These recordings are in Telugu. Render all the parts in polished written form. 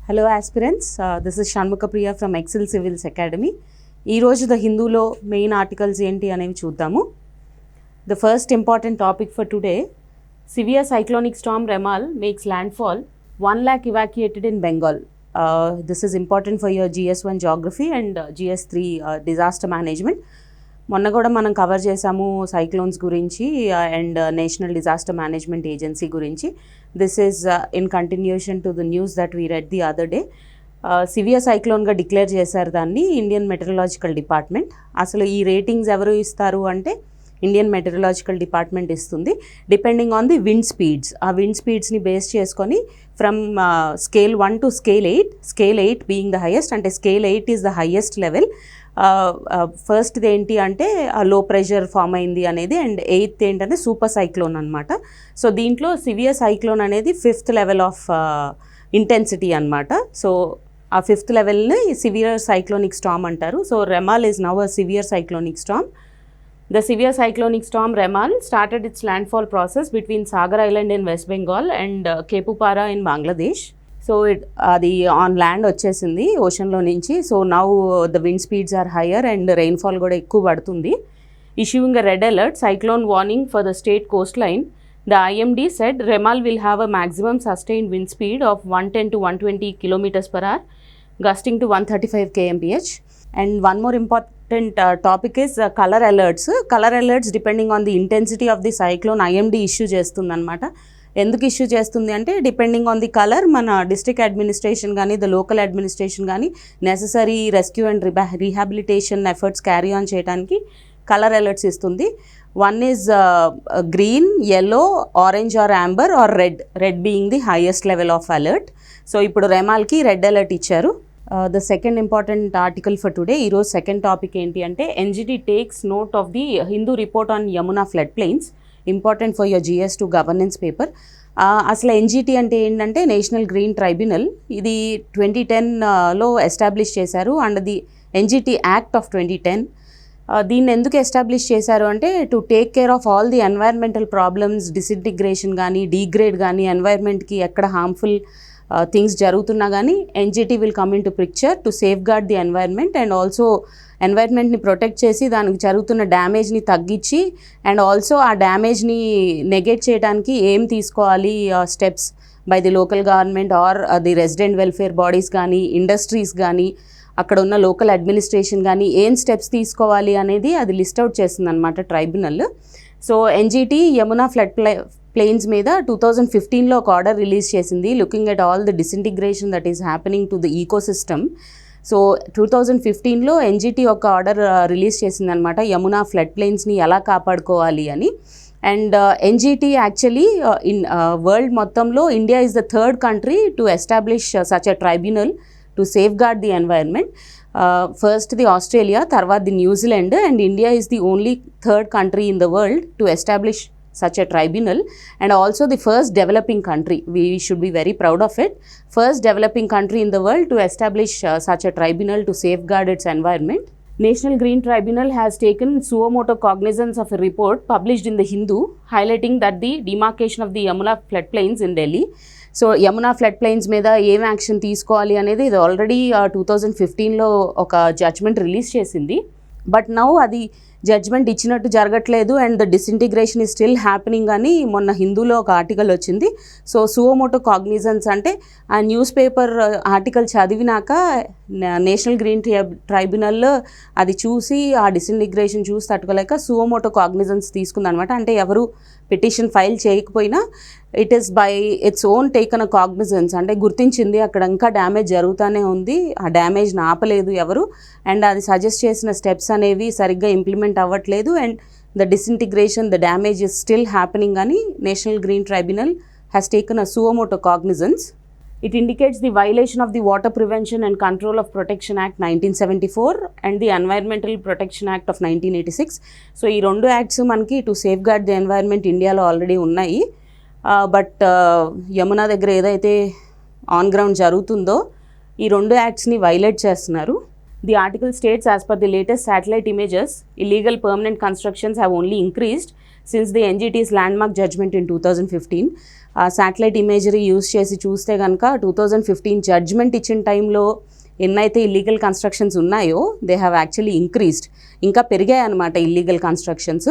Hello aspirants, this is Shanmukha Priya from Excel Civils Academy. ఈ రోజు ద హిందూలో మెయిన్ ఆర్టికల్స్ ఏంటి అనేవి చూద్దాము. The first important topic for today, severe cyclonic Storm Remal makes landfall, 1 lakh evacuated in Bengal. This is important for your GS1 geography and GS3 disaster management. మొన్న కూడా మనం కవర్ చేసాము సైక్లోన్స్ గురించి and national disaster management agency గురించి. This is in continuation to the news that we read the other day. Severe సైక్లోన్గా డిక్లేర్ చేశారు దాన్ని ఇండియన్ మెటరలాజికల్ డిపార్ట్మెంట్. అసలు ఈ రేటింగ్స్ ఎవరు ఇస్తారు అంటే ఇండియన్ మెటరలాజికల్ డిపార్ట్మెంట్ ఇస్తుంది, depending on the wind speeds. ఆ విండ్ స్పీడ్స్ని బేస్ చేసుకొని from scale 1 to scale 8, scale 8 being the highest, అంటే scale 8 is the highest level. ఫస్ట్ది ఏంటి అంటే లో ప్రెషర్ ఫామ్ అయింది అనేది, అండ్ 8th ఏంటంటే సూపర్ సైక్లోన్ అనమాట. సో దీంట్లో సివియర్ సైక్లోన్ అనేది 5th లెవెల్ ఆఫ్ ఇంటెన్సిటీ అనమాట. సో ఆ 5th లెవెల్ని సివియర్ సైక్లోనిక్ స్టార్మ్ అంటారు. So Remal is now a severe cyclonic Storm. The severe cyclonic storm Remal started its landfall process between Sagar Island in West Bengal and Kepupara in Bangladesh. So అది ఆన్ ల్యాండ్ వచ్చేసింది ఓషన్లో నుంచి. So now the wind speeds are higher and rainfall కూడా ఎక్కువ పడుతుంది. Issuing a red alert, cyclone warning for the state coast line, the IMD said Remal will have a maximum sustained wind speed of 110 to 120 kilometers per hour, gusting to 135 kmph. And one more important topic is color alerts. Color alerts depending on the intensity of the cyclone IMD issue చేస్తుంది అనమాట. ఎందుకు ఇష్యూ చేస్తుంది అంటే డిపెండింగ్ ఆన్ ది కలర్ మన డిస్ట్రిక్ట్ అడ్మినిస్ట్రేషన్ కానీ ద లోకల్ అడ్మినిస్ట్రేషన్ కానీ necessary rescue and rehabilitation efforts carry on చేయడానికి కలర్ అలర్ట్స్ ఇస్తుంది. One is green, yellow, orange or amber or red being the highest level of alert. So ఇప్పుడు రెమాల్కి రెడ్ అలర్ట్ ఇచ్చారు. The second important article for today, ఈరోజు సెకండ్ టాపిక్ ఏంటి అంటే NGT takes note of the Hindu report on Yamuna flood plains, important for your GS2 governance paper. అసలు ఎన్జిటి అంటే ఏంటంటే నేషనల్ గ్రీన్ ట్రైబ్యునల్. ఇది 2010లో ఎస్టాబ్లిష్ చేశారు and the NGT act of 2010. దీన్ని ఎందుకు ఎస్టాబ్లిష్ చేశారు అంటే to take care of all the environmental problems, disintegration కానీ డీగ్రేడ్ కానీ ఎన్వైర్మెంట్కి ఎక్కడ హార్మ్ఫుల్ థింగ్స్ జరుగుతున్నా కానీ NGT will come into picture to safeguard the environment and also ఎన్వైర్మెంట్ని ప్రొటెక్ట్ చేసి దానికి జరుగుతున్న డ్యామేజ్ని తగ్గించి అండ్ ఆల్సో ఆ డ్యామేజ్ని నెగెట్ చేయడానికి ఏం తీసుకోవాలి steps by the local government are the resident welfare bodies కానీ ఇండస్ట్రీస్ కానీ అక్కడ ఉన్న లోకల్ అడ్మినిస్ట్రేషన్ కానీ ఏం స్టెప్స్ తీసుకోవాలి అనేది అది లిస్ట్ అవుట్ చేస్తుంది అనమాట tribunal. So NGT Yamuna flood plains మీద 2015లో ఒక ఆర్డర్ రిలీజ్ చేసింది, looking at all the disintegration that is happening to the ecosystem. So 2015లో ఎన్జిటి ఒక ఆర్డర్ రిలీజ్ చేసిందనమాట యమునా ఫ్లడ్ ప్లెయిన్స్ని ఎలా కాపాడుకోవాలి అని. And NGT actually in world మొత్తంలో India is the 3rd country to establish such a tribunal to safeguard the environment. First the Australia, తర్వాత the New Zealand, and India is the only 3rd country in the world to establish such a tribunal, and also the first developing country. We should be very proud of it. First developing country in the world to establish such a tribunal to safeguard its environment. National Green Tribunal has taken suo motu cognizance of a report published in the Hindu highlighting that the demarcation of the Yamuna floodplains in Delhi. So Yamuna flood plains మీద ఏం యాక్షన్ తీసుకోవాలి అనేది ఇది ఆల్రెడీ 2015లో ఒక జడ్జ్మెంట్ రిలీజ్ చేసింది. బట్ నౌ అది జడ్జ్మెంట్ ఇచ్చినట్టు జరగట్లేదు and the disintegration is still happening అని మొన్న హిందూలో ఒక ఆర్టికల్ వచ్చింది. సో సువో మోటో కాగ్నిజెన్స్ అంటే ఆ న్యూస్ పేపర్ ఆర్టికల్ చదివినాక నేషనల్ గ్రీన్ ట్రైబ్యునల్ అది చూసి ఆ డిసింటిగ్రేషన్ చూసి తట్టుకోలేక సువో మోటో కాగ్నిజెన్స్ తీసుకుందనమాట. అంటే ఎవరు పిటిషన్ ఫైల్ చేయకపోయినా it is by its own taken a cognizance, అంటే గుర్తించింది అక్కడ ఇంకా డ్యామేజ్ జరుగుతూనే ఉంది, ఆ డ్యామేజ్ని ఆపలేదు ఎవరు, అండ్ అది సజెస్ట్ చేసిన స్టెప్స్ అనేవి సరిగ్గా ఇంప్లిమెంట్ అవ్వట్లేదు and the disintegration the damage is still happening అని national green tribunal has taken a suo motu cognizance. It indicates the violation of the Water Prevention and Control of Protection Act 1974 and the Environmental Protection Act of 1986. So ఈ 2 యాక్ట్స్ మనకి to safeguard the environment ఇండియాలో ఆల్రెడీ ఉన్నాయి. బట్ యమునా దగ్గర ఏదైతే ఆన్ గ్రౌండ్ జరుగుతుందో ఈ 2 యాక్ట్స్ని వైలేట్ చేస్తున్నారు. The article states, as per the latest satellite images, illegal permanent constructions have only increased since the NGT's landmark judgment in 2015. Satellite imagery use చేసి చూస్తే కనుక 2015 జడ్జ్మెంట్ ఇచ్చిన టైంలో ఎన్నైతే ఇల్లీగల్ కన్స్ట్రక్షన్స్ ఉన్నాయో దే హ్యావ్ యాక్చువల్లీ ఇంక్రీస్డ్, ఇంకా పెరిగాయి అనమాట illegal constructions.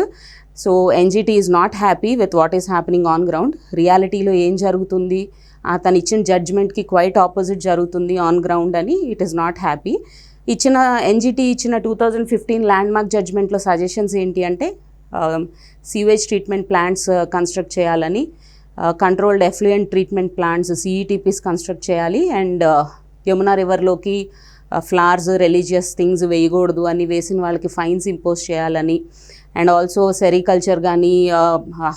So NGT is not happy with what is happening on ground. రియాలిటీలో ఏం జరుగుతుంది, తను ఇచ్చిన జడ్జ్మెంట్కి క్వైట్ ఆపోజిట్ జరుగుతుంది ఆన్ గ్రౌండ్ అని it is not happy. NGT ఇచ్చిన 2015 ల్యాండ్ మార్క్ జడ్జ్మెంట్లో సజెషన్స్ ఏంటి అంటే సీవేజ్ ట్రీట్మెంట్ ప్లాంట్స్ కన్స్ట్రక్ట్ చేయాలని, controlled effluent treatment plants CETPs construct చేయాలి, అండ్ యమునా రివర్లోకి ఫ్లవర్స్ రిలీజియస్ థింగ్స్ వేయకూడదు అని, వేసిన వాళ్ళకి ఫైన్స్ ఇంపోజ్ చేయాలని, అండ్ ఆల్సో సెరికల్చర్ కానీ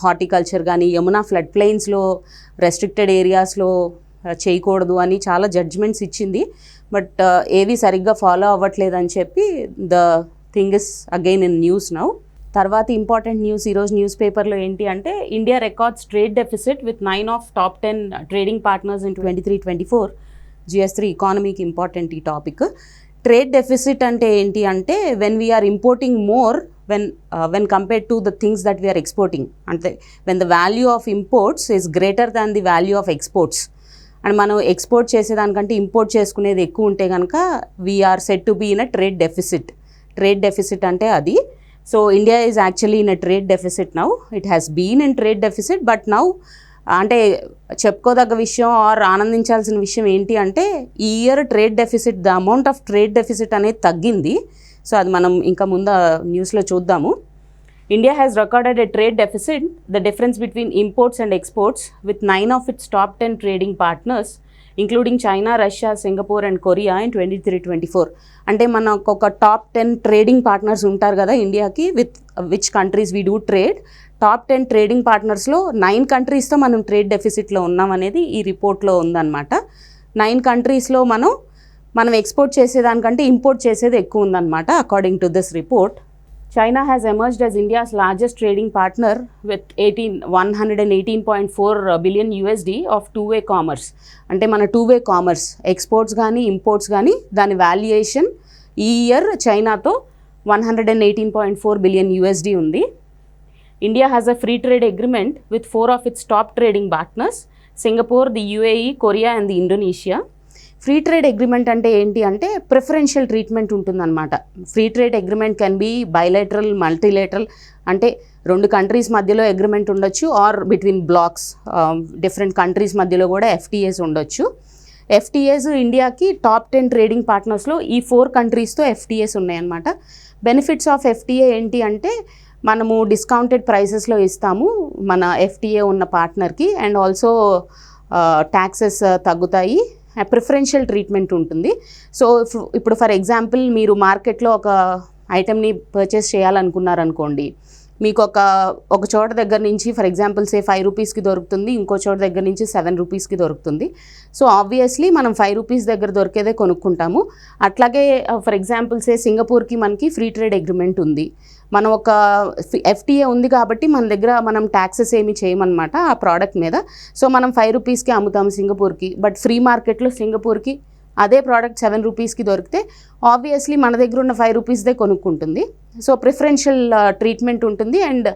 హార్టికల్చర్ కానీ యమునా ఫ్లడ్ ప్లెయిన్స్లో రెస్ట్రిక్టెడ్ ఏరియాస్లో చేయకూడదు అని చాలా జడ్జ్మెంట్స్ ఇచ్చింది. బట్ ఏవి సరిగ్గా ఫాలో అవ్వట్లేదని చెప్పి the thing is again in news now. తర్వాత ఇంపార్టెంట్ న్యూస్ ఈరోజు న్యూస్ పేపర్లో ఏంటి అంటే India records trade deficit with 9 of top 10 trading partners in 23-24. GS3 ఎకానమీకి ఇంపార్టెంట్ ఈ టాపిక్. ట్రేడ్ డెఫిసిట్ అంటే ఏంటి అంటే when we are importing more when compared to the things that we are exporting, అంటే when the value of imports is greater than the value of exports, and మనం ఎక్స్పోర్ట్ చేసేదానికంటే ఇంపోర్ట్ చేసుకునేది ఎక్కువ ఉంటే కనుక we are set to be in a trade deficit. Trade deficit అంటే అది. So India is actually in a trade deficit now. It has been in trade deficit but now అంటే చెప్పుకోదగ్గ విషయం ఆర్ ఆనందించాల్సిన విషయం ఏంటి అంటే ఈ year trade deficit, the amount of trade deficit అనేది తగ్గింది. సో అది మనం ఇంకా ముందు న్యూస్లో చూద్దాము. India has recorded a trade deficit, the difference between imports and exports with 9 of it's top 10 trading partners including China, Russia, Singapore and Korea in 23-24. అంటే మనకు ఒక టాప్ 10 ట్రేడింగ్ పార్ట్నర్స్ ఉంటారు కదా ఇండియాకి, with which countries we do trade. Top 10 trading పార్ట్నర్స్లో 9 కంట్రీస్తో మనం ట్రేడ్ డెఫిసిట్లో ఉన్నాం అనేది ఈ రిపోర్ట్లో ఉందన్నమాట. 9 కంట్రీస్లో మనం ఎక్స్పోర్ట్ చేసేదానికంటే ఇంపోర్ట్ చేసేది ఎక్కువ ఉందన్నమాట according to this report. China has emerged as India's largest trading partner with 118.4 billion USD of two-way commerce. అంటే మన టూ-వే కామర్స్ ఎక్స్పోర్ట్స్ కానీ ఇంపోర్ట్స్ కానీ దాని వాల్యుయేషన్ ఈ ఇయర్ చైనాతో 118.4 billion USD ఉంది. India has a free trade agreement with 4 of its top trading partners, Singapore, the UAE, Korea and the Indonesia. Free trade agreement అంటే ఏంటి అంటే ప్రిఫరెన్షియల్ ట్రీట్మెంట్ ఉంటుందన్నమాట. Free trade agreement can be bilateral, multilateral, అంటే 2 కంట్రీస్ మధ్యలో అగ్రిమెంట్ ఉండొచ్చు, or between blocs different countries మధ్యలో కూడా FTAs ఉండొచ్చు. FTAs ఇండియాకి టాప్ 10 ట్రేడింగ్ పార్ట్నర్స్లో ఈ 4 కంట్రీస్తో FTAs ఉన్నాయన్నమాట. బెనిఫిట్స్ ఆఫ్ FTA ఏంటి అంటే మనము డిస్కౌంటెడ్ ప్రైసెస్లో ఇస్తాము మన FTA ఉన్న పార్ట్నర్కి, అండ్ ఆల్సో ట్యాక్సెస్ తగ్గుతాయి, ప్రిఫరెన్షియల్ ట్రీట్మెంట్ ఉంటుంది. సో ఇప్పుడు ఫర్ ఎగ్జాంపుల్ మీరు మార్కెట్లో ఒక ఐటెంని పర్చేస్ చేయాలనుకున్నారనుకోండి, మీకు ఒక చోట దగ్గర నుంచి ఫర్ ఎగ్జాంపుల్ 5 రూపీస్కి దొరుకుతుంది, ఇంకో చోట దగ్గర నుంచి 7 రూపీస్కి దొరుకుతుంది. సో ఆబ్వియస్లీ మనం 5 రూపీస్ దగ్గర దొరికేదే కొనుక్కుంటాము. అట్లాగే ఫర్ ఎగ్జాంపుల్ సింగపూర్కి మనకి ఫ్రీ ట్రేడ్ అగ్రిమెంట్ ఉంది, మనం ఒక FTA ఉంది కాబట్టి మన దగ్గర మనం ట్యాక్సెస్ ఏమి చేయమన్నమాట ఆ ప్రోడక్ట్ మీద. సో మనం 5 రూపీస్కి అమ్ముతాము సింగపూర్కి, బట్ ఫ్రీ మార్కెట్లో సింగపూర్కి అదే ప్రోడక్ట్ 7 రూపీస్కి దొరికితే ఆబ్వియస్లీ మన దగ్గర ఉన్న 5 రూపీస్దే కొనుక్కుంటుంది. సో ప్రిఫరెన్షియల్ ట్రీట్మెంట్ ఉంటుంది, అండ్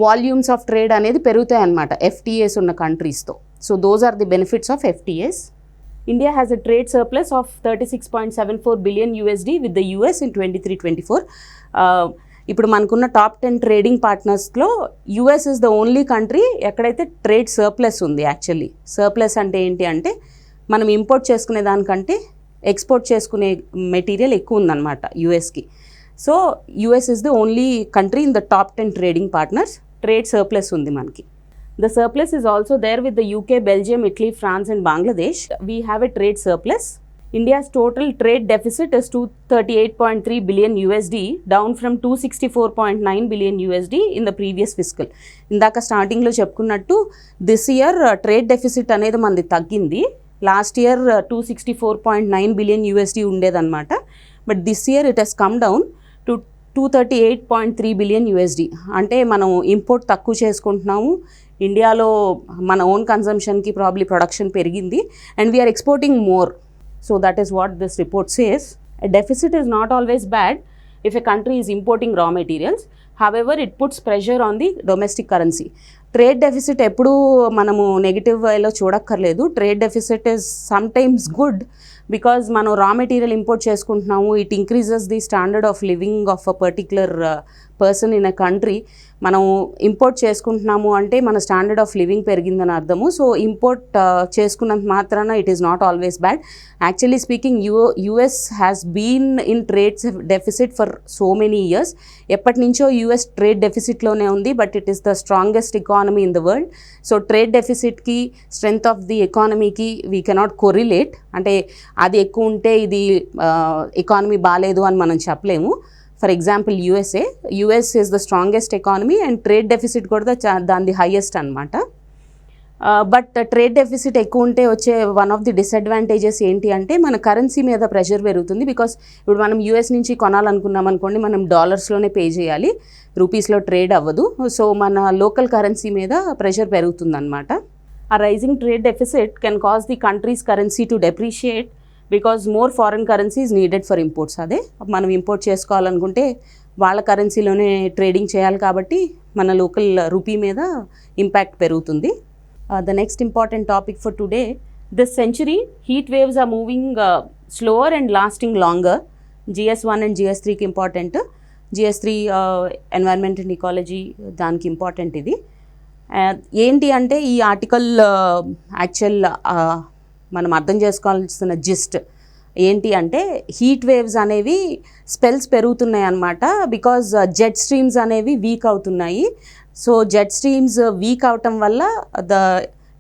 వాల్యూమ్స్ ఆఫ్ ట్రేడ్ అనేది పెరుగుతాయి అన్నమాట FTAs ఉన్న కంట్రీస్తో. So those are the benefits of FTAs. India has a trade surplus of 36.74 billion USD with the US in 23-24. ఇప్పుడు మనకున్న టాప్ 10 ట్రేడింగ్ పార్ట్నర్స్లో US is the only country ఎక్కడైతే ట్రేడ్ సర్ప్లస్ ఉంది. యాక్చువల్లీ సర్ప్లస్ అంటే ఏంటి అంటే మనం ఇంపోర్ట్ చేసుకునే దానికంటే ఎక్స్పోర్ట్ చేసుకునే మెటీరియల్ ఎక్కువ ఉందన్నమాట USకి. So US is the only country in the top 10 trading partners. Trade surplus ఉంది మనకి. The surplus is also there with the UK, Belgium, Italy, France and Bangladesh. We have a trade surplus. India's total trade deficit is 238.3 billion USD, down from 264.9 billion USD in the previous fiscal. ఇందాక స్టార్టింగ్లో చెప్పుకున్నట్టు దిస్ ఇయర్ ట్రేడ్ డెఫిసిట్ అనేది మనది తగ్గింది. లాస్ట్ ఇయర్ 264.9 billion USD ఉండేదన్నమాట. But this year it has come down to 238.3 billion USD. అంటే మనం ఇంపోర్ట్ తక్కువ చేసుకుంటున్నాము, ఇండియాలో మన ఓన్ కన్సంప్షన్కి ప్రాబ్లీ ప్రొడక్షన్ పెరిగింది, and we are exporting more. So that is what this report says. A deficit is not always bad if a country is importing raw materials. However, it puts pressure on the domestic currency. Trade deficit ఎప్పుడూ మనము నెగిటివ్ వేలో చూడక్కర్లేదు. Trade deficit is sometimes good because మనం రా మెటీరియల్ ఇంపోర్ట్ చేసుకుంటున్నాము. It increases the standard of living of a particular person in a country. మనం ఇంపోర్ట్ చేసుకుంటున్నాము అంటే మన స్టాండర్డ్ ఆఫ్ లివింగ్ పెరిగిందని అర్థము. సో ఇంపోర్ట్ చేసుకున్నంత మాత్రాన it is not always bad. Actually speaking US has been in trade deficit for so many years. ఎప్పటి నుంచో యుఎస్ ట్రేడ్ డెఫిసిట్లోనే ఉంది, but it is the strongest economy in the world. So trade డెఫిసిట్కి స్ట్రెంగ్త్ ఆఫ్ ది ఎకానమీకి వీ కెనాట్ కొరిలేట్. అంటే అది ఎక్కువ ఉంటే ఇది ఎకానమీ బాగాలేదు అని మనం చెప్పలేము. For example US is the strongest economy and trade deficit కూడా దాని హైయెస్ట్ అనమాట. బట్ ట్రేడ్ డెఫిసిట్ ఎక్కువ ఉంటే వచ్చే వన్ ఆఫ్ ది డిసడ్వాంటేజెస్ ఏంటి అంటే మన కరెన్సీ మీద ప్రెషర్ పెరుగుతుంది. బికాస్ ఇప్పుడు మనం యుఎస్ నుంచి కొనాలనుకున్నాం అనుకోండి, మనం డాలర్స్లోనే పే చేయాలి, రూపీస్లో ట్రేడ్ అవ్వదు. సో మన లోకల్ కరెన్సీ మీద ప్రెషర్ పెరుగుతుందన్నమాట. ఆ rising trade deficit can cause the country's currency to depreciate because more foreign currency is needed for imports. అదే మనం ఇంపోర్ట్ చేసుకోవాలనుకుంటే వాళ్ళ కరెన్సీలోనే ట్రేడింగ్ చేయాలి కాబట్టి మన లోకల్ రూపీ మీద ఇంపాక్ట్ పెరుగుతుంది. The next important topic for today, this century heat waves are moving slower and lasting longer. GS1 and GS3కి important. GS3 environment and ecology, దానికి ఇంపార్టెంట్ ఇది. ఏంటి అంటే ఈ ఆర్టికల్ యాక్చువల్ మనం అర్థం చేసుకోవాల్సిన జిస్ట్ ఏంటి అంటే హీట్ వేవ్స్ అనేవి స్పెల్స్ పెరుగుతున్నాయి అన్నమాట. బికాజ్ జెట్ స్ట్రీమ్స్ అనేవి వీక్ అవుతున్నాయి. సో జెట్ స్ట్రీమ్స్ వీక్ అవటం వల్ల the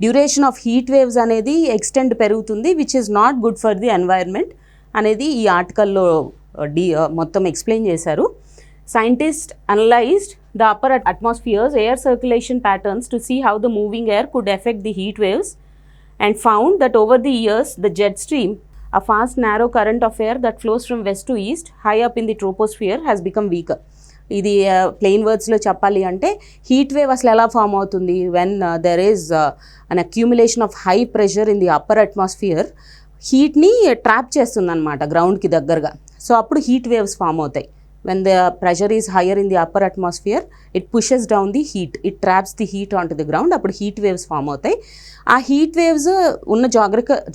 duration of heat waves అనేది ఎక్స్టెండ్ పెరుగుతుంది, which is not good for the environment అనేది ఈ ఆర్టికల్లో మొత్తం ఎక్స్ప్లెయిన్ చేశారు. Scientists analyzed the upper atmosphere's air circulation patterns to see how the moving air could affect the heat waves and found that over the years the jet stream, a fast narrow current of air that flows from west to east high up in the troposphere, has become weaker. ఇది ప్లెయిన్ వర్డ్స్లో చెప్పాలి అంటే హీట్ వేవ్ అసలు ఎలా ఫామ్ అవుతుంది, when there is an accumulation of high pressure in the upper atmosphere హీట్ని ట్రాప్ చేస్తుంది అనమాట గ్రౌండ్కి దగ్గరగా. సో అప్పుడు హీట్ వేవ్స్ ఫామ్ అవుతాయి. When the pressure is higher in the upper atmosphere, it pushes down the heat, it traps the heat onto the ground. అప్పుడు హీట్ వేవ్స్ ఫామ్ అవుతాయి. ఆ హీట్ వేవ్స్ ఉన్న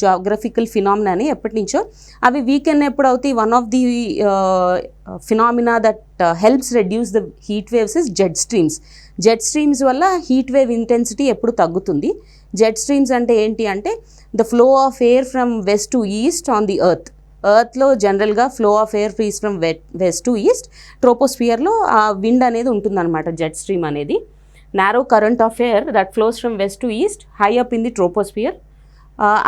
జాగ్రఫికల్ ఫినామినాని ఎప్పటి నుంచో అవి వీకెన్ ఎప్పుడు అవుతాయి. One of the phenomena that helps reduce the heat waves is jet streams. Jet streams వల్ల హీట్ వేవ్ ఇంటెన్సిటీ ఎప్పుడు తగ్గుతుంది. జెట్ స్ట్రీమ్స్ అంటే ఏంటి అంటే the flow of air from west to east on the ఎర్త్లో జనరల్గా flow of air frees from west to east, ట్రోపోస్ఫియర్లో ఆ విండ్ అనేది ఉంటుందన్నమాట జెట్ స్ట్రీమ్ అనేది. Narrow current of air that flows from west to east high up in the troposphere.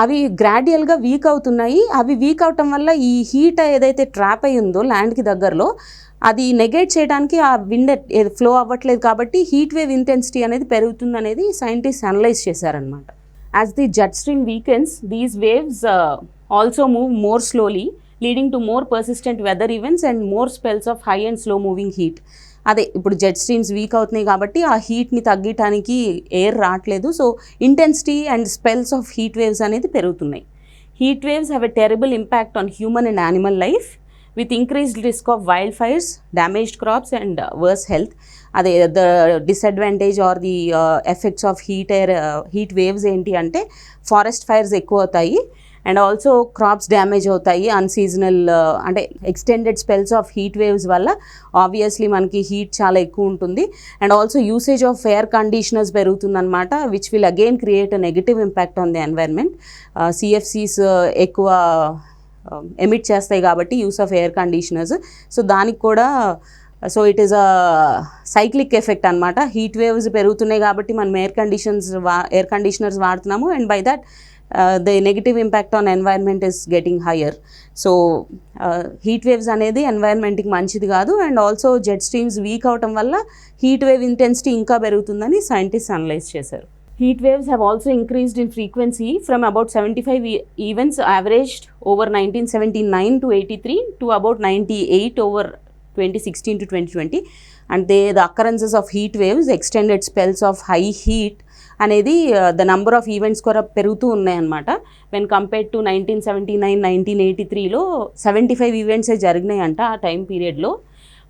అవి గ్రాడ్యువల్గా వీక్ అవుతున్నాయి. అవి వీక్ అవటం వల్ల ఈ హీట్ ఏదైతే ట్రాప్ అయి ఉందో ల్యాండ్కి దగ్గరలో అది నెగేట్ చేయడానికి ఆ విండ్ ఫ్లో అవ్వట్లేదు కాబట్టి హీట్ వేవ్ ఇంటెన్సిటీ అనేది పెరుగుతుంది అనేది సైంటిస్ట్ అనలైజ్ చేశారనమాట. As the jet stream weakens, these waves also move more slowly, leading to more persistent weather events and more spells of high and slow moving heat. అదే ఇప్పుడు జెట్ స్ట్రీమ్స్ వీక్ అవుతున్నాయి కాబట్టి ఆ హీట్ని తగ్గటానికి ఎయిర్ రావట్లేదు. So intensity and spells of heat waves అనేది పెరుగుతున్నాయి. Heat waves have a terrible impact on human and animal life with increased risk of wild fires, damaged crops and worse health. అదే the disadvantage or the effects of heat waves ఏంటి అంటే ఫారెస్ట్ ఫైర్స్ ఎక్కువ అవుతాయి అండ్ ఆల్సో క్రాప్స్ డ్యామేజ్ అవుతాయి. అన్సీజనల్ అంటే extended spells of heat waves వల్ల ఆబ్వియస్లీ మనకి హీట్ చాలా ఎక్కువ ఉంటుంది. And also usage of air conditioners పెరుగుతుందన్నమాట, which will again create a negative impact on the environment. CFCs ఎక్కువ ఎమిట్ చేస్తాయి కాబట్టి use of air conditioners. So దానికి కూడా it is a cyclic effect అనమాట. హీట్ వేవ్స్ పెరుగుతున్నాయి కాబట్టి మనం ఎయిర్ కండిషనర్స్ వాడుతున్నాము and by that the negative impact on environment is getting higher. So heat waves అనేది ఎన్వైర్న్మెంట్కి మంచిది కాదు. And also jet streams week అవటం వల్ల హీట్ వేవ్ ఇంటెన్సిటీ ఇంకా పెరుగుతుందని సైంటిస్ట్ అనలైజ్ చేశారు. Heat waves have also increased in frequency from about 75 events averaged over 1979 to 83 to about 98 over 2016 to 2020. And the occurrences of heat waves, extended spells of high heat అనేది ద నంబర్ ఆఫ్ ఈవెంట్స్ కూడా పెరుగుతూ ఉన్నాయన్నమాట. వెన్ కంపేర్డ్ టు 1979, 1983లో 75 ఈవెంట్సే జరిగినాయి అంట ఆ టైం పీరియడ్లో.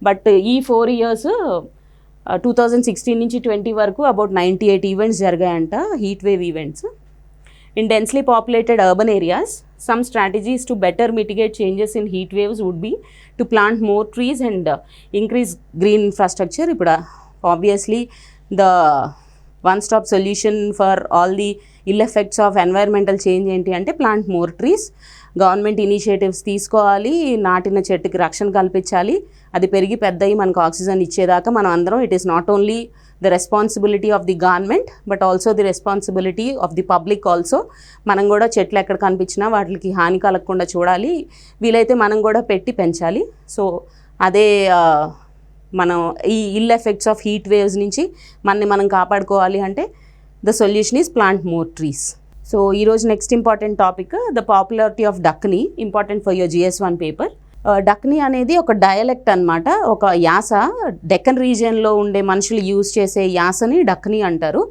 బట్ ఈ 4 years 2016 నుంచి 20 వరకు అబౌట్ 98 ఈవెంట్స్ జరిగాయంట, heat wave events. In densely populated urban areas, some strategies to better mitigate changes in heat waves would be to plant more trees and increase green infrastructure. Ipuda obviously the one-stop solution for all the ill effects of environmental change enti ante plant more trees. Government initiatives తీసుకోవాలి, నాటిన చెట్టుకి రక్షణ కల్పించాలి, అది పెరిగి పెద్దయి మనకు ఆక్సిజన్ ఇచ్చేదాకా మనం అందరం, it is not only the responsibility of the government but also the responsibility of the public also. మనం కూడా చెట్లు ఎక్కడ కనిపించినా వాటికి హాని కలగకుండా చూడాలి, వీలైతే మనం కూడా పెట్టి పెంచాలి. సో అదే మనం ఈ ill effects of heat waves నుంచి మనం కాపాడుకోవాలి అంటే the solution is plant more trees. So ఈరోజు next important topic the popularity of Dakni, important for your GS1 paper. Dakni అనేది ఒక డయలెక్ట్ అనమాట, ఒక యాస. డెక్కన్ రీజియన్లో ఉండే మనుషులు యూజ్ చేసే యాసని డక్నీ అంటారు.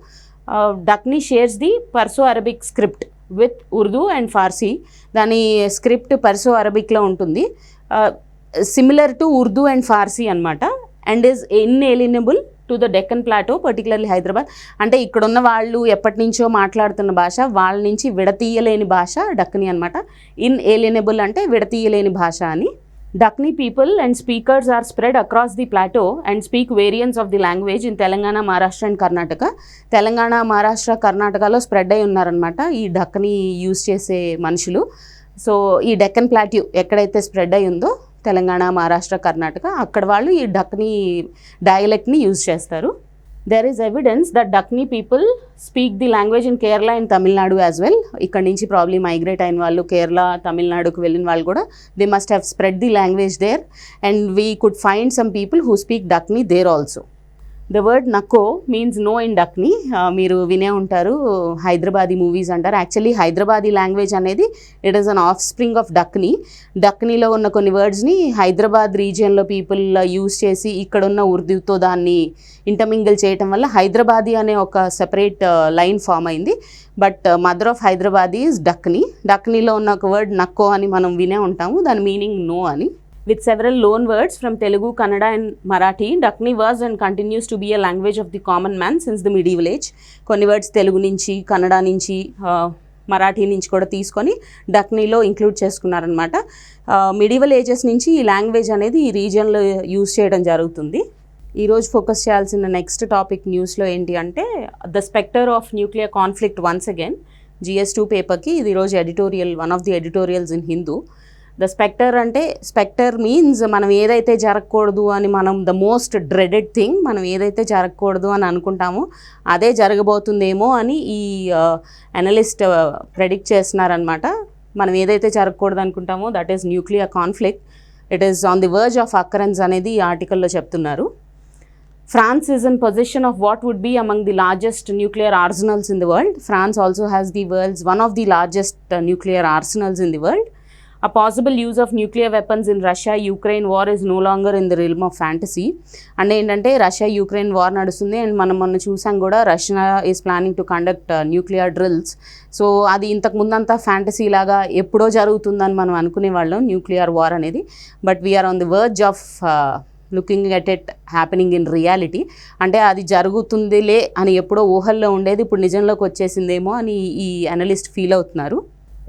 Dakni shares the Perso Arabic script with Urdu and Farsi. దాని స్క్రిప్ట్ పర్సో అరబిక్లో ఉంటుంది, similar to Urdu and Farsi అనమాట. And is inalienable to the Deccan plateau, particularly Hyderabad. అంటే ఇక్కడున్న వాళ్ళు ఎప్పటి నుంచో మాట్లాడుతున్న భాష, వాళ్ళ నుంచి విడతీయలేని భాష డక్నీ అనమాట. ఇన్ఏలియనబుల్ అంటే విడతీయలేని భాష అని. Dakni people and speakers are spread across the plateau and speak variants of the language in Telangana, Maharashtra and Karnataka. Telangana, Maharashtra, Karnataka spread అయి ఉన్నారనమాట ఈ డక్ని యూజ్ చేసే మనుషులు. సో ఈ డెక్కన్ ప్లాట్యూ ఎక్కడైతే స్ప్రెడ్ అయి ఉందో తెలంగాణ, మహారాష్ట్ర, కర్ణాటక, అక్కడ వాళ్ళు ఈ డక్ని డయలెక్ట్ని యూజ్ చేస్తారు. There is evidence that Dakni people speak the language in Kerala and Tamil Nadu as well. ఇక్కడ నుంచి ప్రాబ్లీ మైగ్రేట్ అయిన వాళ్ళు, కేరళ, తమిళనాడుకు వెళ్ళిన వాళ్ళు కూడా they must have spread the language there and we could find some people who speak Dakni there also. The word Nakko means no in Dakni. మీరు వినే ఉంటారు, హైదరాబాదీ మూవీస్ అంటారు. యాక్చువల్లీ హైదరాబాదీ లాంగ్వేజ్ అనేది it is an offspring of Dakni. డక్నీలో ఉన్న కొన్ని వర్డ్స్ని హైదరాబాద్ రీజియన్లో పీపుల్ యూజ్ చేసి ఇక్కడున్న ఉర్దూతో దాన్ని ఇంటర్మింగిల్ చేయటం వల్ల హైదరాబాదీ అనే ఒక సెపరేట్ లైన్ ఫామ్ అయింది. But mother of Hyderabadi is Dakni. డక్నీలో ఉన్న ఒక వర్డ్ నక్కో అని మనం వినే ఉంటాము, దాని మీనింగ్ నో అని. With several loan words from Telugu, Kannada and Marathi, Dakni was and continues to be a language of the common man since the medieval age. కొన్ని వర్డ్స్ తెలుగు నుంచి, కన్నడ నుంచి, మరాఠీ నుంచి కూడా తీసుకొని డక్నీలో ఇంక్లూడ్ చేసుకున్నారనమాట. మిడివల్ ఏజెస్ నుంచి ఈ లాంగ్వేజ్ అనేది ఈ రీజియన్లో యూజ్ చేయడం జరుగుతుంది. ఈరోజు ఫోకస్ చేయాల్సిన నెక్స్ట్ టాపిక్ న్యూస్లో ఏంటి అంటే the spectre of nuclear conflict once again. GS2 పేపర్కి ఇది ఈరోజు editorial, one of the editorials in Hindu. The spectre అంటే, స్పెక్టర్ మీన్స్ మనం ఏదైతే జరగకూడదు అని, మనం ద మోస్ట్ డ్రెడెడ్ థింగ్, మనం ఏదైతే జరగకూడదు అని అనుకుంటామో అదే జరగబోతుందేమో అని ఈ అనలిస్ట్ ప్రెడిక్ట్ చేస్తున్నారనమాట. మనం ఏదైతే జరగకూడదు అనుకుంటామో that is nuclear conflict, it is on the verge of occurrence అనేది ఈ ఆర్టికల్లో చెప్తున్నారు. France is in possession of what would be among the largest nuclear arsenals in the world. France also has the world's one of the largest nuclear arsenals in the world. A possible use of nuclear weapons in Russia-Ukraine war is no longer in the realm of fantasy. And ఏంటంటే రష్యా యుక్రెయిన్ వార్ నడుస్తుంది అండ్ మనం మొన్న చూసాం కూడా Russia is planning to conduct nuclear drills. So అది ఇంతకు ముందంతా ఫ్యాంటసీ లాగా ఎప్పుడో జరుగుతుందని మనం అనుకునేవాళ్ళం న్యూక్లియర్ వార్ అనేది. But we are on the verge of looking at it happening in reality. అంటే అది జరుగుతుందిలే అని ఎప్పుడో ఊహల్లో ఉండేది ఇప్పుడు నిజంలోకి వచ్చేసిందేమో అని ఈ అనలిస్ట్ ఫీల్ అవుతున్నారు.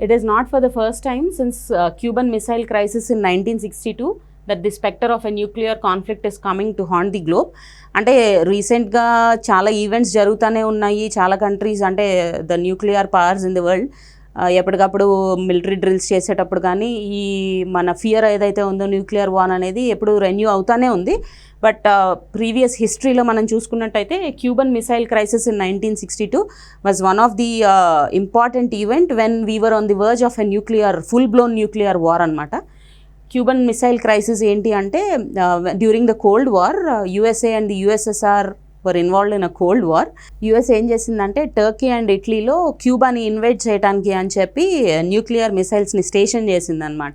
It is not for the first time since Cuban Missile Crisis in 1962 that the specter of a nuclear conflict is coming to haunt the globe. అంటే రీసెంట్గా చాలా ఈవెంట్స్ జరుగుతూనే ఉన్నాయి. చాలా కంట్రీస్ అంటే the nuclear powers in the world ఎప్పటికప్పుడు మిలిటరీ డ్రిల్స్ చేసేటప్పుడు కానీ ఈ మన ఫియర్ ఏదైతే ఉందో న్యూక్లియర్ వార్ అనేది ఎప్పుడు రెన్యూ అవుతానే ఉంది. బట్ ప్రీవియస్ హిస్టరీలో మనం చూసుకున్నట్టయితే Cuban missile crisis in 1962 was one of the important event when Weaver on the verge of a nuclear full blown nuclear war అనమాట. క్యూబన్ మిసైల్ క్రైసిస్ ఏంటి అంటే during the cold war USA and the USSR were involved in a cold war. US ఏం చేసిందంటే టర్కీ అండ్ ఇటలీలో క్యూబాని ఇన్వైట్ చేయడానికి అని చెప్పి న్యూక్లియర్ మిసైల్స్ని స్టేషన్ చేసిందనమాట.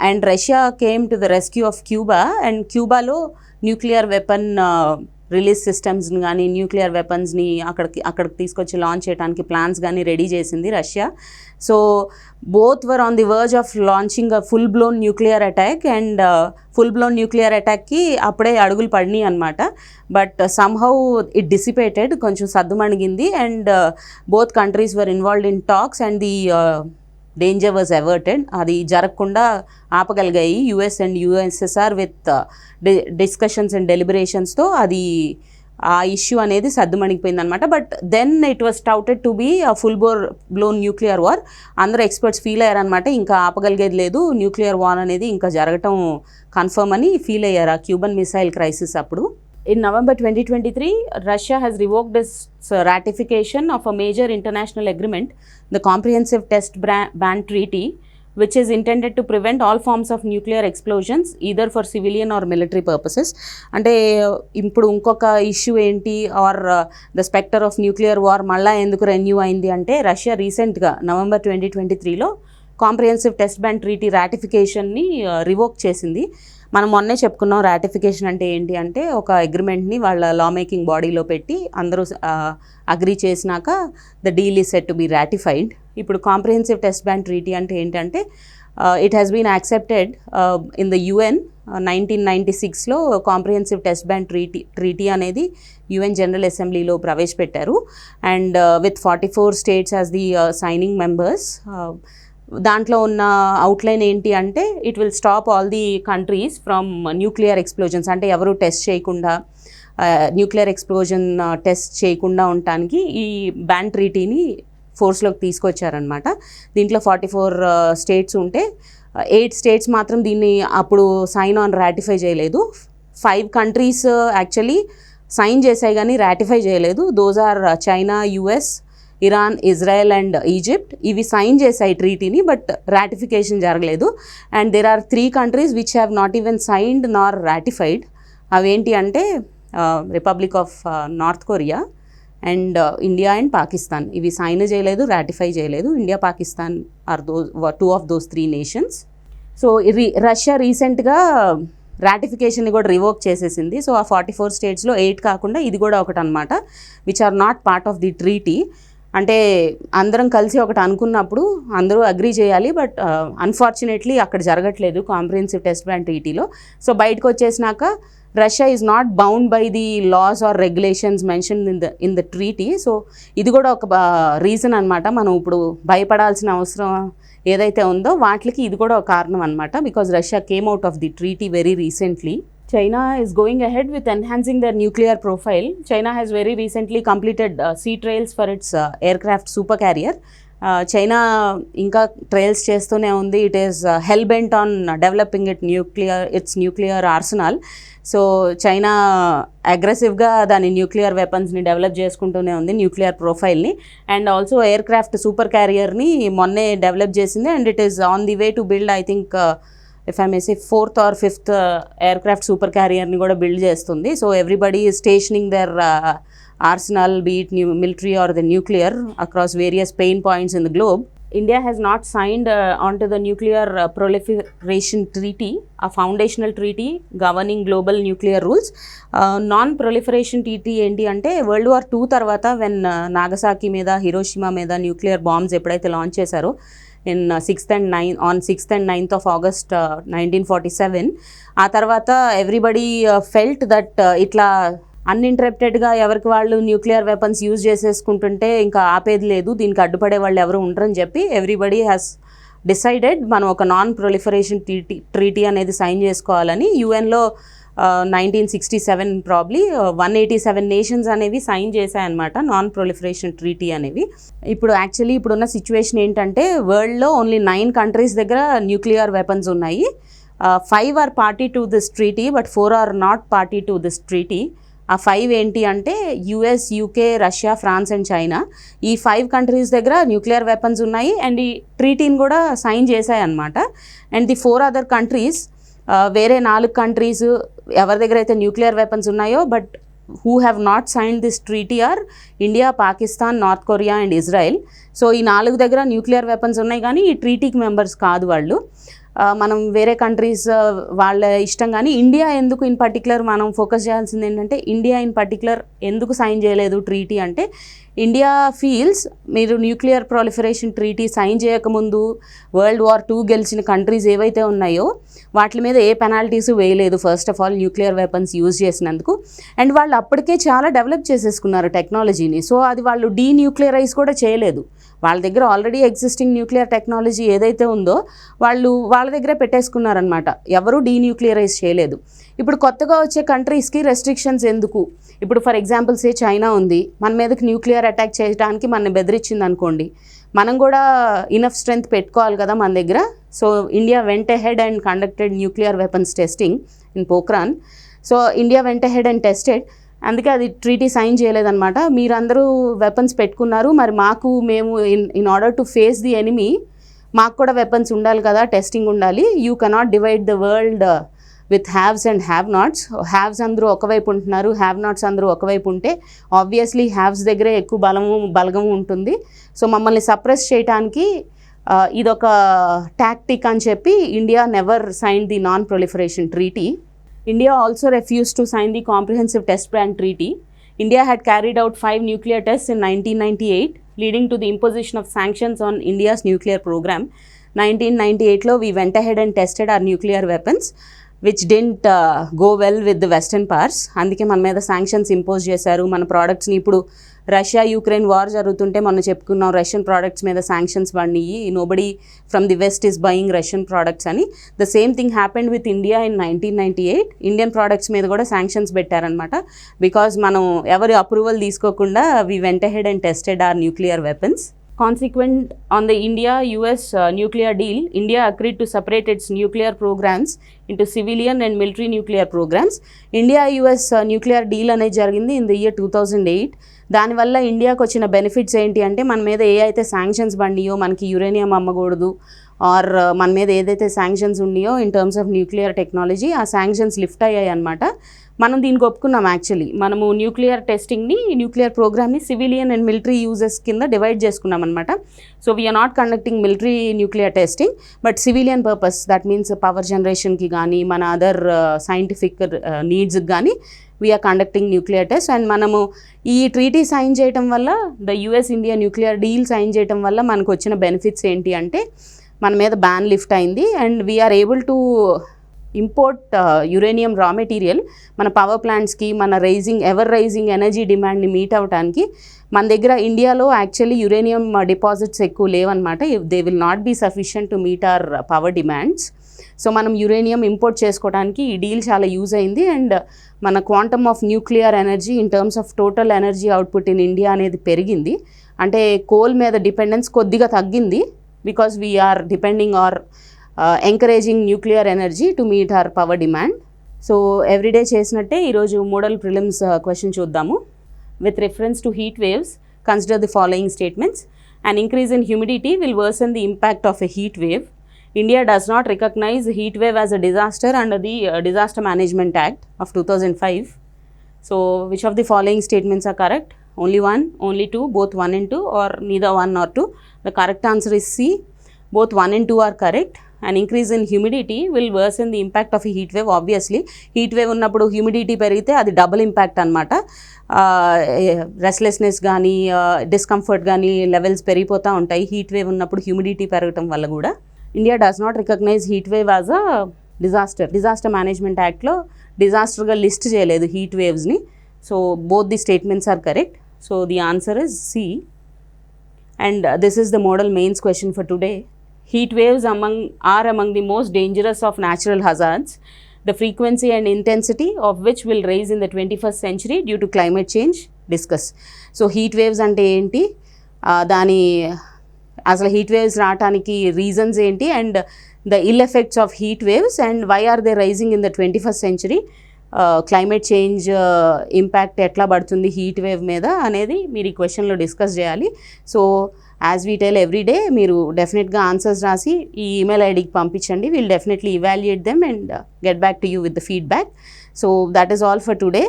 And Russia came to the rescue of Cuba and క్యూబాలో న్యూక్లియర్ వెపన్ రిలీజ్ సిస్టమ్స్ని కానీ న్యూక్లియర్ వెపన్స్ని అక్కడికి తీసుకొచ్చి లాంచ్ చేయడానికి ప్లాన్స్ కానీ రెడీ చేసింది Russia. So both were on the verge of launching a full blown nuclear attack, and full blown nuclear అటాక్కి అప్పుడే అడుగులు పడినాయి అనమాట. బట్ సమ్హౌ ఇట్ డిసిపేటెడ్, కొంచెం సద్దుమణిగింది, and both countries were involved in talks and the danger was averted. అది జరగకుండా ఆపగలిగాయి US and USSR with discussions and డెలిబరేషన్స్తో. అది ఆ ఇష్యూ అనేది సద్దుమణిగిపోయింది అనమాట. But then it was touted to be full blown nuclear war. అందరూ ఎక్స్పర్ట్స్ ఫీల్ అయ్యారనమాట, ఇంకా ఆపగలిగేది లేదు, న్యూక్లియర్ వార్ అనేది ఇంకా జరగటం కన్ఫర్మ్ అని ఫీల్ అయ్యారు ఆ క్యూబన్ మిసైల్ క్రైసిస్ అప్పుడు. In November 2023, Russia has revoked its ratification of a major international agreement, the Comprehensive Test Ban Treaty, which is intended to prevent all forms of nuclear explosions, either for civilian or military purposes. అంటే ఇప్పుడు ఇంకొక ఇష్యూ ఏంటి, are the spectre of nuclear war మళ్ళీ ఎందుకు రెన్యూ అయింది అంటే, రష్యా రీసెంట్గా నవంబర్ 2023లో కాంప్రిహెన్సివ్ టెస్ట్ బ్యాన్ ట్రీటీ రాటిఫికేషన్ని రివోక్ చేసింది. మనం మొన్నే చెప్పుకున్నాం రాటిఫికేషన్ అంటే ఏంటి అంటే, ఒక అగ్రిమెంట్ని వాళ్ళ లా మేకింగ్ బాడీలో పెట్టి అందరూ అగ్రీ చేసినాక the deal is set to be ratified. ఇప్పుడు కాంప్రిహెన్సివ్ టెస్ట్ బ్యాన్ ట్రీటీ అంటే ఏంటంటే, it has been accepted in the UN 1996లో. కాంప్రిహెన్సివ్ టెస్ట్ బ్యాన్ ట్రీటీ అనేది యుఎన్ జనరల్ అసెంబ్లీలో ప్రవేశపెట్టారు, and with 44 states as the signing members. దాంట్లో ఉన్న అవుట్లైన్ ఏంటి అంటే, it will stop all the countries from nuclear explosions. అంటే ఎవరు టెస్ట్ చేయకుండా, న్యూక్లియర్ ఎక్స్ప్లోజన్ టెస్ట్ చేయకుండా ఉండటానికి ఈ బ్యాన్ ట్రీటీని ఫోర్స్లోకి తీసుకొచ్చారనమాట. దీంట్లో 44 స్టేట్స్ ఉంటే 8 స్టేట్స్ మాత్రం దీన్ని అప్పుడు సైన్ ఆన్ రాటిఫై చేయలేదు. 5 కంట్రీస్ యాక్చువల్లీ సైన్ చేశాయి కానీ రాటిఫై చేయలేదు. Those are China, US, Iran, Israel and Egypt. ఇవి సైన్ చేశాయి ట్రీటీని, బట్ రాటిఫికేషన్ జరగలేదు. And there are 3 countries which have not even signed nor ratified. అవేంటి అంటే republic of north Korea and India and Pakistan. ఇవి సైన్ చేయలేదు, రాటిఫై చేయలేదు. India, Pakistan are two of those 3 nations. So Russia రీసెంట్గా రాటిఫికేషన్ని కూడా రివోక్ చేసేసింది. సో ఆ 44 స్టేట్స్లో 8 కాకుండా ఇది కూడా ఒకటి అనమాట, which are not part of the treaty. అంటే అందరం కలిసి ఒకటి అనుకున్నప్పుడు అందరూ అగ్రీ చేయాలి, బట్ అన్ఫార్చునేట్లీ అక్కడ జరగట్లేదు కాంప్రిహెన్సివ్ టెస్ట్ బ్యాన్ ట్రీటీలో. సో బయటకు వచ్చేసినాక Russia is not bound by the laws or regulations mention in the treaty. So ఇది కూడా ఒక రీజన్ అనమాట, మనం ఇప్పుడు భయపడాల్సిన అవసరం ఏదైతే ఉందో వాటికి ఇది కూడా ఒక కారణం అనమాట, because Russia came out of the treaty very recently. China is going ahead with enhancing their nuclear profile. China has very recently completed sea trials for its aircraft super carrier. China ఇంకా ట్రయల్స్ చేస్తూనే ఉంది. It is hell bent on developing its nuclear arsenal. So China అగ్రెసివ్గా దాని న్యూక్లియర్ వెపన్స్ని డెవలప్ చేసుకుంటూనే ఉంది, న్యూక్లియర్ ప్రొఫైల్ని. And also aircraft super క్యారియర్ని మొన్నే డెవలప్ చేసింది, and it is on the way to build, I think if I may say 4th or 5th aircraft super carrier ni kuda build chestundi. So everybody is stationing their arsenal, be it military or the nuclear, across various pain points in the globe. India has not signed onto the nuclear proliferation treaty, a foundational treaty governing global nuclear rules. Non-proliferation treaty enti ante World War II tarvata when Nagasaki meeda, Hiroshima meeda nuclear bombs eppudaithe launch chesaro in 6th and 9th of August 1947. ఆ తర్వాత ఎవ్రీబడి ఫెల్ట్ దట్ ఇట్లా అన్ఇంటరప్టెడ్గా ఎవరికి వాళ్ళు న్యూక్లియర్ వెపన్స్ యూజ్ చేసేసుకుంటుంటే ఇంకా ఆపేది లేదు, దీనికి అడ్డుపడే వాళ్ళు ఎవరు ఉండరని చెప్పి ఎవ్రీబడి హ్యాస్ డిసైడెడ్ మనం ఒక నాన్ ప్రొలిఫరేషన్ ట్రీటీ అనేది సైన్ చేసుకోవాలని. యుఎన్లో 1967 ప్రాబ్లీ 187 నేషన్స్ అనేవి సైన్ చేశాయన్నమాట నాన్ ప్రొలిఫరేషన్ ట్రీటీ అనేవి. ఇప్పుడు యాక్చువల్లీ ఇప్పుడున్న సిచ్యువేషన్ ఏంటంటే, వరల్డ్లో ఓన్లీ 9 కంట్రీస్ దగ్గర న్యూక్లియర్ వెపన్స్ ఉన్నాయి. 5 are party to this treaty, but 4 are not party to this treaty. ఆ 5 ఏంటి అంటే US, UK, Russia, France and China. ఈ 5 కంట్రీస్ దగ్గర న్యూక్లియర్ వెపన్స్ ఉన్నాయి అండ్ ఈ ట్రీటీని కూడా సైన్ చేశాయన్నమాట. అండ్ ది 4 అదర్ కంట్రీస్, వేరే 4 కంట్రీస్ ఎవరి దగ్గర అయితే న్యూక్లియర్ వెపన్స్ ఉన్నాయో but who have not signed this treaty are India, Pakistan, North Korea and Israel. So ఈ 4 దగ్గర న్యూక్లియర్ వెపన్స్ ఉన్నాయి, కానీ ఈ ట్రీటీకి మెంబర్స్ కాదు వాళ్ళు. మనం వేరే కంట్రీస్ వాళ్ళ ఇష్టం, కానీ ఇండియా ఎందుకు ఇన్ పర్టికులర్ మనం ఫోకస్ చేయాల్సింది ఏంటంటే, ఇండియా ఇన్ పర్టికులర్ ఎందుకు సైన్ చేయలేదు ట్రీటీ అంటే, ఇండియా ఫీల్స్ మీరు న్యూక్లియర్ ప్రొలిఫరేషన్ ట్రీటీ సైన్ చేయకముందు వరల్డ్ వార్ 2 గెలిచిన కంట్రీస్ ఏవైతే ఉన్నాయో వాటి మీద ఏ పెనాల్టీస్ వేయలేదు first of all nuclear weapons use చేసినందుకు. అండ్ వాళ్ళు అప్పటికే చాలా డెవలప్ చేసేసుకున్నారు టెక్నాలజీని. సో అది వాళ్ళు డీన్యూక్లియరైజ్ కూడా చేయలేదు. వాళ్ళ దగ్గర ఆల్రెడీ ఎగ్జిస్టింగ్ న్యూక్లియర్ టెక్నాలజీ ఏదైతే ఉందో వాళ్ళు వాళ్ళ దగ్గరే పెట్టేసుకున్నారనమాట. ఎవరూ డీన్యూక్లియరైజ్ చేయలేదు. ఇప్పుడు కొత్తగా వచ్చే కంట్రీస్కి రెస్ట్రిక్షన్స్ ఎందుకు? ఇప్పుడు ఫర్ ఎగ్జాంపుల్ సే చైనా ఉంది, మన మీదకి న్యూక్లియర్ అటాక్ చేయడానికి మన బెదిరించింది అనుకోండి, మనం కూడా ఇనఫ్ స్ట్రెంగ్త్ పెట్టుకోవాలి కదా మన దగ్గర. So India vent ahead and conducted nuclear weapons testing in Pokhran. So India vent ahead and tested, అందుకే అది ట్రీటీ సైన్ చేయలేదన్నమాట. మీరందరూ వెపన్స్ పెట్టుకున్నారు, మరి మేము in order to face the enemy మాకు కూడా వెపన్స్ ఉండాలి కదా, టెస్టింగ్ ఉండాలి. You cannot divide the world with haves and have nots. Haves అందరూ ఒకవైపు ఉంటున్నారు, హ్యావ్ నాట్స్ అందరూ ఒకవైపు ఉంటే ఆబ్వియస్లీ హ్యావ్స్ దగ్గరే ఎక్కువ బలగము ఉంటుంది. సో మమ్మల్ని సప్రెస్ చేయడానికి ఇదొక టాక్టిక్ అని చెప్పి India never sign the non proliferation treaty. India also refused to sign the Comprehensive Test Ban Treaty. India had carried out 5 nuclear tests in 1998, leading to the imposition of sanctions on India's nuclear program. 1998 we went ahead and tested our nuclear weapons, which didn't go well with the Western powers. అందుకే మన మీద sanctions impose చేశారు. మన productsని ఇప్పుడు రష్యా యుక్రెయిన్ వార్ జరుగుతుంటే మనం చెప్పుకున్నాం రష్యన్ ప్రోడక్ట్స్ మీద శాంక్షన్స్ పడినాయి, nobody from the west is buying Russian products అని. The same thing happened with India in 1998. Indian products మీద కూడా శాంక్షన్స్ పెట్టారనమాట. బికాజ్ మనం ఎవరి అప్రూవల్ తీసుకోకుండా we went ahead and tested our nuclear weapons. Consequent on the India-US nuclear deal, India agreed to separate its nuclear programs into civilian and military nuclear programs. India-US nuclear deal అనేది జరిగింది in the year 2008. దానివల్ల ఇండియాకి వచ్చిన బెనిఫిట్స్ ఏంటి అంటే, మన మీద ఏ అయితే శాంక్షన్స్ పడినాయో, మనకి యురేనియం అమ్మకూడదు ఆర్ మన మీద ఏదైతే శాంక్షన్స్ ఉన్నాయో in terms of nuclear technology, ఆ శాంక్షన్స్ లిఫ్ట్ అయ్యాయి అనమాట. మనం దీనికి ఒప్పుకున్నాం. యాక్చువల్లీ మనము న్యూక్లియర్ టెస్టింగ్ని, న్యూక్లియర్ ప్రోగ్రామ్ని సివిలియన్ అండ్ మిలిటరీ యూజెస్ కింద డివైడ్ చేసుకున్నాం అనమాట. So we are not conducting military nuclear testing, but civilian purpose, that means power జనరేషన్కి కానీ మన అదర్ సైంటిఫిక్ నీడ్స్కి కానీ we are conducting nuclear test. And మనము ఈ ట్రీటీ సైన్ చేయటం వల్ల, the US India nuclear deal sign చేయటం వల్ల మనకు వచ్చిన బెనిఫిట్స్ ఏంటి అంటే, మన మీద బ్యాన్ లిఫ్ట్ అయింది and we are able to import uranium raw material మన పవర్ ప్లాంట్స్కి, మన ఎవర్ రైజింగ్ ఎనర్జీ డిమాండ్ని మీట్ అవ్వడానికి. మన దగ్గర ఇండియాలో యాక్చువల్లీ యురేనియం డిపాజిట్స్ ఎక్కువ లేవన్నమాట. They will not be sufficient to meet our power demands. So మనం యురేనియం ఇంపోర్ట్ చేసుకోవడానికి ఈ డీల్ చాలా యూజ్ అయింది. అండ్ మన quantum of nuclear energy in terms of total energy output in India అనేది పెరిగింది. అంటే కోల్ మీద డిపెండెన్స్ కొద్దిగా తగ్గింది, because we are depending or encouraging nuclear energy to meet our power demand. So everyday చేసినట్టే ఈరోజు మోడల్ ప్రిలిమ్స్ క్వశ్చన్ చూద్దాము. With reference to heat waves, consider the following statements. An increase in humidity will worsen the impact of a heat wave. India does not recognize heat wave as a disaster under the Disaster Management Act of 2005. So which of the following statements are correct? Only one, only two, both 1 and 2, or neither 1 nor 2? The correct answer is C. Both 1 and 2 are correct. An increase in humidity will worsen the impact of a heat wave. Obviously heat wave ఉన్నప్పుడు హ్యూమిడిటీ పెరిగితే అది డబుల్ ఇంపాక్ట్ అనమాట. రెస్ట్లెస్నెస్ కానీ డిస్కంఫర్ట్ కానీ లెవెల్స్ పెరిగిపోతూ ఉంటాయి హీట్ వేవ్ ఉన్నప్పుడు హ్యూమిడిటీ పెరగటం వల్ల కూడా. India does not recognise heat wave as a disaster management యాక్ట్లో డిజాస్టర్గా లిస్ట్ చేయలేదు హీట్ వేవ్స్ని. So both the statements are correct. So the answer is C. And this is the model mains question for today. Heat waves are among the most dangerous of natural hazards, the frequency and intensity of which will rise in the 21st century due to climate change. Discuss. So heat waves ante enti, dani asalu heat waves raataniki reasons enti, and the ill effects of heat waves and why are they rising in the 21st century. Climate change impact ఎట్లా పడుతుంది హీట్ వేవ్ మీద అనేది మీరు ఈ క్వశ్చన్లో డిస్కస్ చేయాలి. So as we tell everyday మీరు డెఫినెట్గా ఆన్సర్స్ రాసి ఈ ఈమెయిల్ ఐడికి పంపించండి. Will definitely evaluate them and get back to you with the feedback. So that is all for today.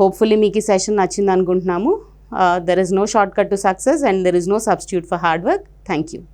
Hopefully మీకు ఈ సెషన్ నచ్చింది అనుకుంటున్నాము. There is no shortcut to success and there is no substitute for hard work. Thank you.